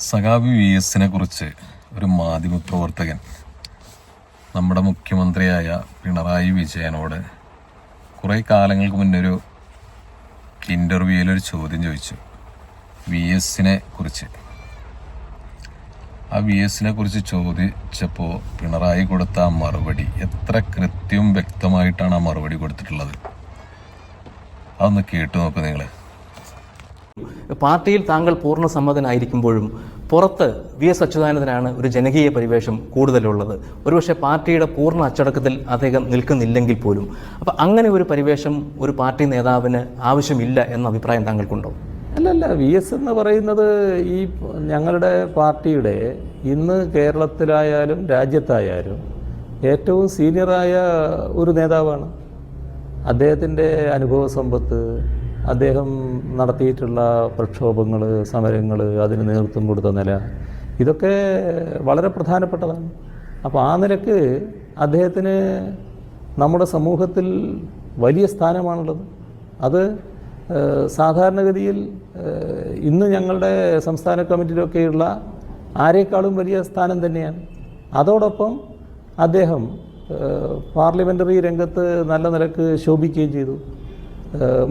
സഖാബി VS കുറിച്ച് ഒരു മാധ്യമപ്രവർത്തകൻ നമ്മുടെ മുഖ്യമന്ത്രിയായ പിണറായി വിജയനോട് കുറേ കാലങ്ങൾക്ക് മുന്നേ ഒരു ഇൻ്റർവ്യൂവിൽ ഒരു ചോദ്യം ചോദിച്ചു VS കുറിച്ച്. ആ VS കുറിച്ച് ചോദിച്ചപ്പോൾ പിണറായി കൊടുത്ത ആ മറുപടി എത്ര കൃത്യവും വ്യക്തമായിട്ടാണ് ആ മറുപടി കൊടുത്തിട്ടുള്ളത്. അതൊന്ന് കേട്ടു നോക്കൂ നിങ്ങൾ. പാർട്ടിയിൽ താങ്കൾ പൂർണ്ണ സമ്മതനായിരിക്കുമ്പോഴും പുറത്ത് VS അച്യുതാനന്ദനാണ് ഒരു ജനകീയ പരിവേഷം കൂടുതലുള്ളത്. ഒരുപക്ഷെ പാർട്ടിയുടെ പൂർണ്ണ അച്ചടക്കത്തിൽ അദ്ദേഹം നിൽക്കുന്നില്ലെങ്കിൽ പോലും. അപ്പം അങ്ങനെ ഒരു പരിവേഷം ഒരു പാർട്ടി നേതാവിന് ആവശ്യമില്ല എന്ന അഭിപ്രായം താങ്കൾക്കുണ്ടോ? അല്ലല്ല, VS എന്ന് പറയുന്നത് ഈ ഞങ്ങളുടെ പാർട്ടിയുടെ ഇന്ന് കേരളത്തിലായാലും രാജ്യത്തായാലും ഏറ്റവും സീനിയറായ ഒരു നേതാവാണ്. അദ്ദേഹത്തിൻ്റെ അനുഭവ സമ്പത്ത്, അദ്ദേഹം നടത്തിയിട്ടുള്ള പ്രക്ഷോഭങ്ങൾ, സമരങ്ങൾ, അതിന് നേതൃത്വം കൊടുത്ത നില, ഇതൊക്കെ വളരെ പ്രധാനപ്പെട്ടതാണ്. അപ്പോൾ ആ നിലക്ക് അദ്ദേഹത്തിന് നമ്മുടെ സമൂഹത്തിൽ വലിയ സ്ഥാനമാണുള്ളത്. അത് സാധാരണഗതിയിൽ ഇന്ന് ഞങ്ങളുടെ സംസ്ഥാന കമ്മിറ്റിയിലൊക്കെയുള്ള ആരെക്കാളും വലിയ സ്ഥാനം തന്നെയാണ്. അതോടൊപ്പം അദ്ദേഹം പാർലമെൻ്ററി രംഗത്ത് നല്ല നിലക്ക് ശോഭിക്കുകയും ചെയ്തു.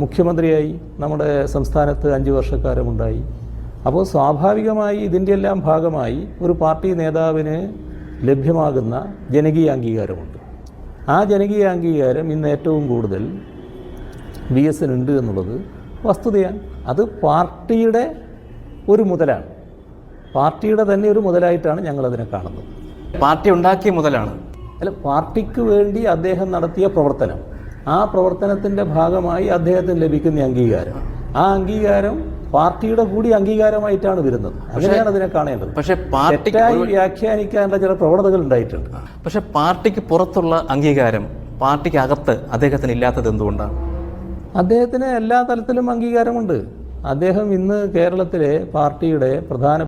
മുഖ്യമന്ത്രിയായി നമ്മുടെ സംസ്ഥാനത്ത് 5 വർഷക്കാലമുണ്ടായി. അപ്പോൾ സ്വാഭാവികമായി ഇതിൻ്റെ എല്ലാം ഭാഗമായി ഒരു പാർട്ടി നേതാവിന് ലഭ്യമാകുന്ന ജനകീയ അംഗീകാരമുണ്ട്. ആ ജനകീയ അംഗീകാരം ഇന്ന് ഏറ്റവും കൂടുതൽ VS ഉണ്ട് എന്നുള്ളത് വസ്തുതയാണ്. അത് പാർട്ടിയുടെ ഒരു മുതലാണ്, പാർട്ടിയുടെ തന്നെ ഒരു മുതലായിട്ടാണ് ഞങ്ങളതിനെ കാണുന്നത്. പാർട്ടി ഉണ്ടാക്കിയ മുതലാണ്. അല്ല, പാർട്ടിക്ക് വേണ്ടി അദ്ദേഹം നടത്തിയ പ്രവർത്തനം, ആ പ്രവർത്തനത്തിൻ്റെ ഭാഗമായി അദ്ദേഹത്തിന് ലഭിക്കുന്ന അംഗീകാരം, ആ അംഗീകാരം പാർട്ടിയുടെ കൂടി അംഗീകാരമായിട്ടാണ് വരുന്നത്. അങ്ങനെയാണ് അതിനെ കാണേണ്ടത്. പക്ഷേ തെറ്റായി വ്യാഖ്യാനിക്കാനുള്ള ചില പ്രവണതകൾ ഉണ്ടായിട്ടുണ്ട്. പക്ഷേ പാർട്ടിക്ക് പുറത്തുള്ള അംഗീകാരം പാർട്ടിക്കകത്ത് അദ്ദേഹത്തിന് ഇല്ലാത്തത് എന്തുകൊണ്ടാണ്? അദ്ദേഹത്തിന് എല്ലാ തലത്തിലും അംഗീകാരമുണ്ട്. അദ്ദേഹം ഇന്ന് കേരളത്തിലെ പാർട്ടിയുടെ പ്രധാന